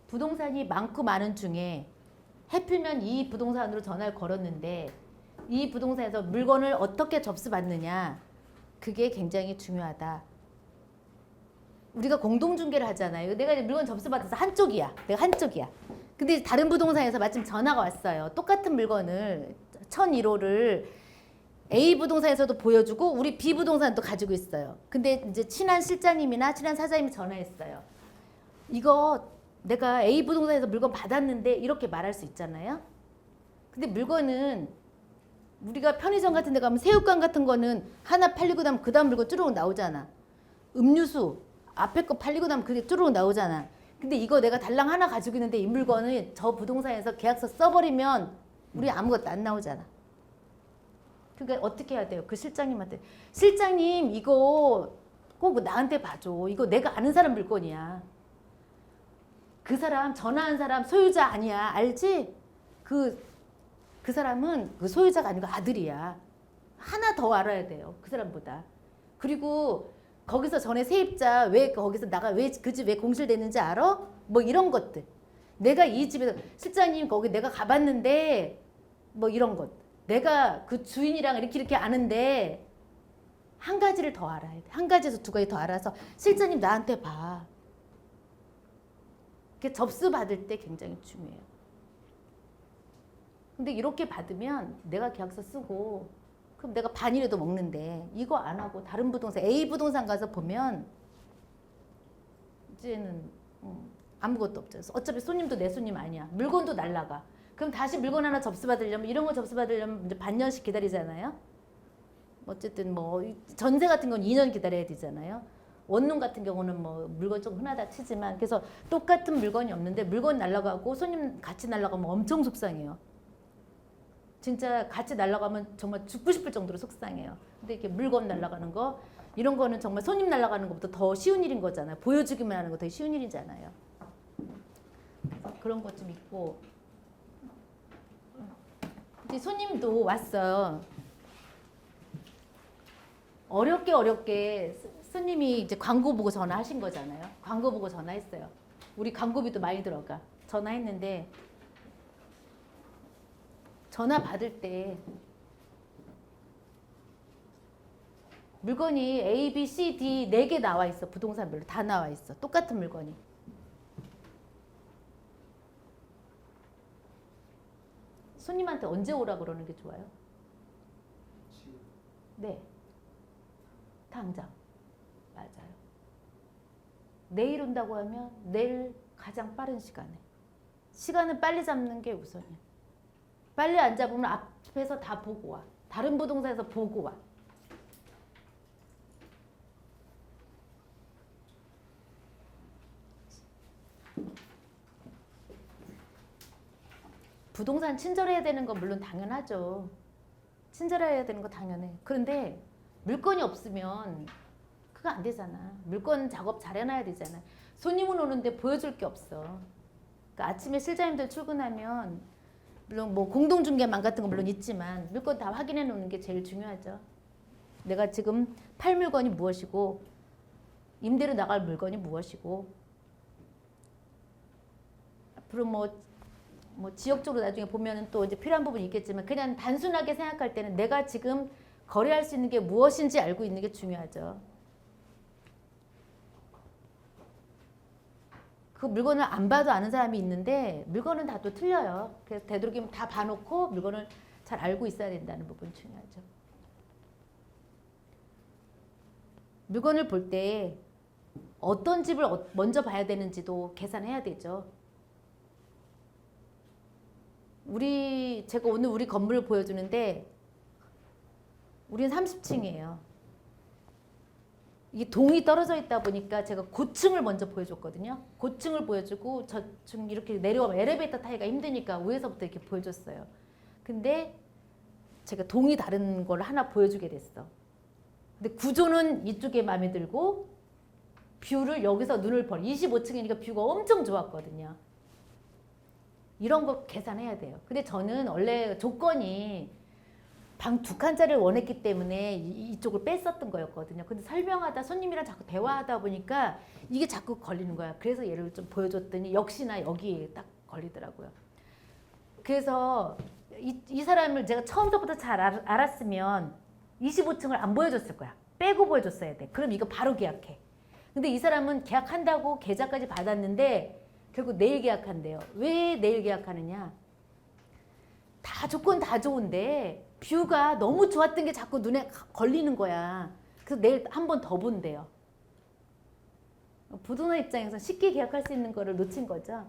부동산이 많고 많은 중에 해필면 이 부동산으로 전화를 걸었는데 이 부동산에서 물건을 어떻게 접수받느냐, 그게 굉장히 중요하다. 우리가 공동중개를 하잖아요. 내가 이제 물건 접수받아서 한쪽이야. 내가 한쪽이야. 근데 다른 부동산에서 마침 전화가 왔어요. 똑같은 물건을 1001호를 A 부동산에서도 보여주고 우리 B 부동산도 가지고 있어요. 근데 이제 친한 실장님이나 친한 사장님이 전화했어요. 이거 내가 A 부동산에서 물건 받았는데 이렇게 말할 수 있잖아요. 근데 물건은 우리가 편의점 같은 데 가면 새우깡 같은 거는 하나 팔리고 나면 그 다음 물건 쭈루룩 나오잖아. 음료수 앞에 거 팔리고 나면 그게 쭈루룩 나오잖아. 근데 이거 내가 달랑 하나 가지고 있는데 이 물건을 저 부동산에서 계약서 써버리면 우리 아무것도 안 나오잖아. 그러니까 어떻게 해야 돼요? 그 실장님한테, 실장님 이거 꼭 나한테 봐줘. 이거 내가 아는 사람 물건이야. 그 사람 전화한 사람 소유자 아니야. 알지? 그 사람은 그 소유자가 아니고 아들이야. 하나 더 알아야 돼요. 그 사람보다. 그리고 거기서 전에 세입자 왜 거기서 나가 왜 그 집 왜 공실됐는지 알아? 뭐 이런 것들. 내가 이 집에서 실장님 거기 내가 가봤는데 뭐 이런 것. 내가 그 주인이랑 이렇게 아는데 한 가지를 더 알아야 돼. 한 가지에서 두 가지 더 알아서 실장님 나한테 봐. 이렇게 접수 받을 때 굉장히 중요해요. 근데 이렇게 받으면 내가 계약서 쓰고 그럼 내가 반이라도 먹는데 이거 안 하고 다른 부동산 A 부동산 가서 보면 이제는 아무것도 없죠. 어차피 손님도 내 손님 아니야. 물건도 날라가. 그럼 다시 물건 하나 접수받으려면 이런 거 접수받으려면 이제 반년씩 기다리잖아요. 어쨌든 뭐 전세 같은 건 2년 기다려야 되잖아요. 원룸 같은 경우는 뭐 물건 좀 흔하다 치지만 그래서 똑같은 물건이 없는데 물건 날라가고 손님 같이 날라가면 엄청 속상해요. 진짜 같이 날아가면 정말 죽고 싶을 정도로 속상해요. 근데 이렇게 물건 날아가는 거 이런 거는 정말 손님 날아가는 것보다 더 쉬운 일인 거잖아요. 보여주기만 하는 거 더 쉬운 일이잖아요. 그런 것 좀 있고 이제 손님도 왔어요. 어렵게 손님이 이제 광고 보고 전화하신 거잖아요. 광고 보고 전화했어요. 우리 광고비도 많이 들어가. 전화했는데 전화 받을 때 물건이 A, B, C, D 4개 나와 있어. 부동산별로 다 나와 있어. 똑같은 물건이. 손님한테 언제 오라 그러는 게 좋아요? 네. 당장. 맞아요. 내일 온다고 하면 내일 가장 빠른 시간에. 시간은 빨리 잡는 게 우선이야. 빨리 안 잡으면 앞에서 다 보고 와. 다른 부동산에서 보고 와. 부동산 친절해야 되는 건 물론 당연하죠. 친절해야 되는 거 당연해. 그런데 물건이 없으면 그거 안 되잖아. 물건 작업 잘 해놔야 되잖아. 손님은 오는데 보여줄 게 없어. 그러니까 아침에 실장님들 출근하면 물론 뭐 공동중개망 같은 거 물론 있지만 물건 다 확인해 놓는 게 제일 중요하죠. 내가 지금 팔 물건이 무엇이고 임대로 나갈 물건이 무엇이고 앞으로 뭐 지역적으로 나중에 보면은 또 이제 필요한 부분이 있겠지만 그냥 단순하게 생각할 때는 내가 지금 거래할 수 있는 게 무엇인지 알고 있는 게 중요하죠. 그 물건을 안 봐도 아는 사람이 있는데 물건은 다 또 틀려요. 그래서 되도록이면 다 봐놓고 물건을 잘 알고 있어야 된다는 부분이 중요하죠. 물건을 볼 때 어떤 집을 먼저 봐야 되는지도 계산해야 되죠. 제가 오늘 우리 건물을 보여주는데 우리는 30층이에요. 이게 동이 떨어져 있다 보니까 제가 고층을 먼저 보여줬거든요. 고층을 보여주고 저층 이렇게 내려오면 엘리베이터 타기가 힘드니까 위에서부터 이렇게 보여줬어요. 근데 제가 동이 다른 걸 하나 보여주게 됐어. 근데 구조는 이쪽에 마음에 들고 뷰를 여기서 눈을 벌 25층이니까 뷰가 엄청 좋았거든요. 이런 거 계산해야 돼요. 근데 저는 원래 조건이 방 2칸짜리를 원했기 때문에 이쪽을 뺐었던 거였거든요. 근데 설명하다 손님이랑 자꾸 대화하다 보니까 이게 자꾸 걸리는 거야. 그래서 얘를 좀 보여줬더니 역시나 여기에 딱 걸리더라고요. 그래서 이 사람을 제가 처음부터 잘 알았으면 25층을 안 보여줬을 거야. 빼고 보여줬어야 돼. 그럼 이거 바로 계약해. 근데 이 사람은 계약한다고 계좌까지 받았는데 결국 내일 계약한대요. 왜 내일 계약하느냐? 다 조건 다 좋은데 뷰가 너무 좋았던 게 자꾸 눈에 걸리는 거야. 그래서 내일 한 번 더 본대요. 부동산 입장에서 쉽게 계약할 수 있는 거를 놓친 거죠.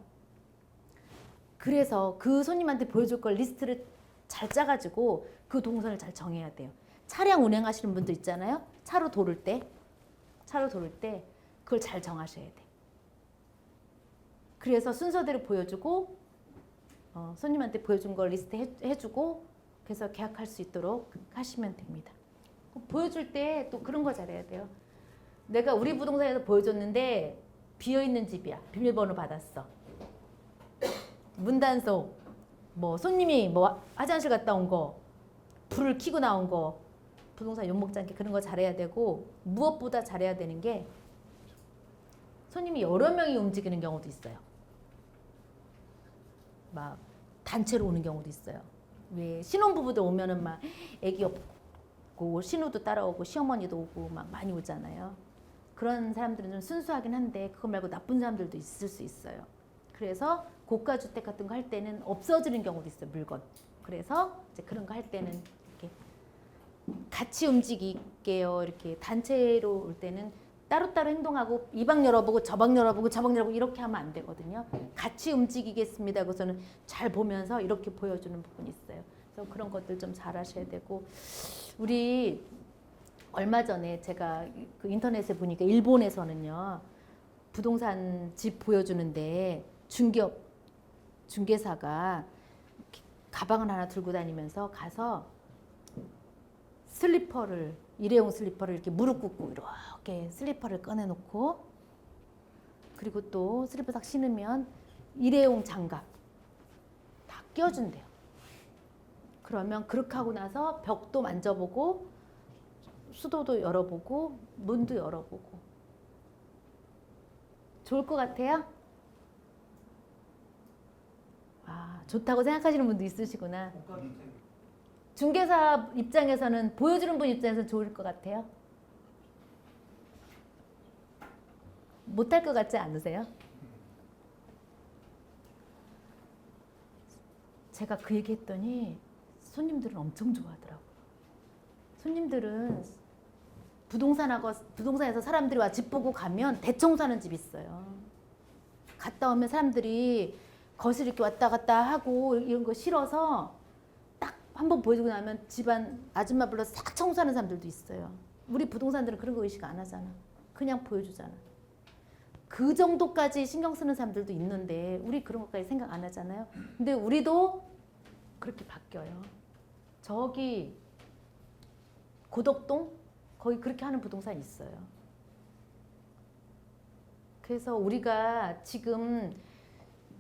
그래서 그 손님한테 보여줄 걸 리스트를 잘 짜가지고 그 동선을 잘 정해야 돼요. 차량 운행하시는 분들 있잖아요. 차로 도를 때 그걸 잘 정하셔야 돼. 그래서 순서대로 보여주고 손님한테 보여준 걸 리스트 해주고 그래서 계약할 수 있도록 하시면 됩니다. 보여줄 때 또 그런 거 잘해야 돼요. 내가 우리 부동산에서 보여줬는데 비어있는 집이야. 비밀번호 받았어. 문단속, 뭐 손님이 뭐 화장실 갔다 온 거, 불을 켜고 나온 거, 부동산 욕먹지 않게 그런 거 잘해야 되고 무엇보다 잘해야 되는 게 손님이 여러 명이 움직이는 경우도 있어요. 막 단체로 오는 경우도 있어요. 왜 신혼부부들 오면은 막 애기 없고 신우도 따라오고 시어머니도 오고 막 많이 오잖아요. 그런 사람들은 좀 순수하긴 한데 그거 말고 나쁜 사람들도 있을 수 있어요. 그래서 고가주택 같은 거 할 때는 없어지는 경우도 있어요. 물건. 그래서 이제 그런 거 할 때는 이렇게 같이 움직일게요. 이렇게 단체로 올 때는 따로따로 행동하고 이 방 열어보고 저 방 열어보고 저 방 열어보고 이렇게 하면 안 되거든요. 같이 움직이겠습니다. 그래서는 잘 보면서 이렇게 보여주는 부분이 있어요. 그래서 그런 것들 좀 잘 하셔야 되고 우리 얼마 전에 제가 그 인터넷에 보니까 일본에서는요. 부동산 집 보여주는데 중개사가 가방을 하나 들고 다니면서 가서 슬리퍼를 일회용 슬리퍼를 이렇게 무릎 꿇고 이렇게 슬리퍼를 꺼내놓고 그리고 또 슬리퍼 딱 신으면 일회용 장갑 다 껴준대요. 그러면 그렇게 하고 나서 벽도 만져보고 수도도 열어보고 문도 열어보고 좋을 것 같아요? 아, 좋다고 생각하시는 분도 있으시구나. 중개사 입장에서는 보여주는 분 입장에서는 좋을 것 같아요? 못할 것 같지 않으세요? 제가 그 얘기 했더니 손님들은 엄청 좋아하더라고요. 손님들은 부동산에서 사람들이 와 집 보고 가면 대청소하는 집 있어요. 갔다 오면 사람들이 거실 이렇게 왔다 갔다 하고 이런 거 싫어서 딱 한번 보여주고 나면 집안 아줌마 불러서 싹 청소하는 사람들도 있어요. 우리 부동산들은 그런 거 의식 안 하잖아. 그냥 보여주잖아. 그 정도까지 신경 쓰는 사람들도 있는데 우리 그런 것까지 생각 안 하잖아요. 근데 우리도 그렇게 바뀌어요. 저기 고덕동 거의 그렇게 하는 부동산 있어요. 그래서 우리가 지금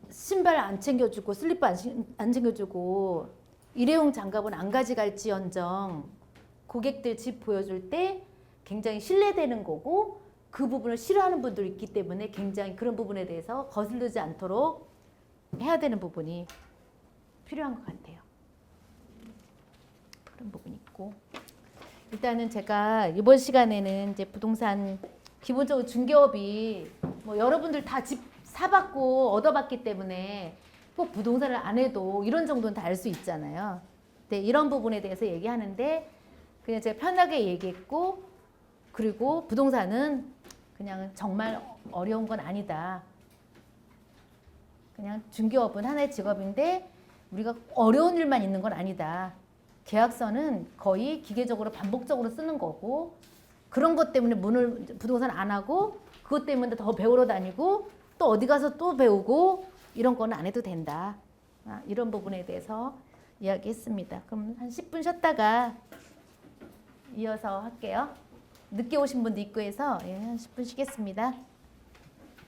신발 안 챙겨주고 슬리퍼 안 챙겨주고 일회용 장갑은 안 가져갈지언정 고객들 집 보여줄 때 굉장히 신뢰되는 거고 그 부분을 싫어하는 분들이 있기 때문에 굉장히 그런 부분에 대해서 거슬리지 않도록 해야 되는 부분이 필요한 것 같아요. 그런 부분이 있고 일단은 제가 이번 시간에는 이제 부동산 기본적으로 중개업이 뭐 여러분들 다 집 사봤고 얻어봤기 때문에 꼭 부동산을 안 해도 이런 정도는 다 알 수 있잖아요. 네, 이런 부분에 대해서 얘기하는데 그냥 제가 편하게 얘기했고 그리고 부동산은 그냥 정말 어려운 건 아니다. 그냥 중개업은 하나의 직업인데 우리가 어려운 일만 있는 건 아니다. 계약서는 거의 기계적으로 반복적으로 쓰는 거고 그런 것 때문에 부동산 안 하고 그것 때문에 더 배우러 다니고 또 어디 가서 또 배우고 이런 거는 안 해도 된다. 이런 부분에 대해서 이야기했습니다. 그럼 한 10분 쉬었다가 이어서 할게요. 늦게 오신 분도 있고 해서 한 10분 쉬겠습니다.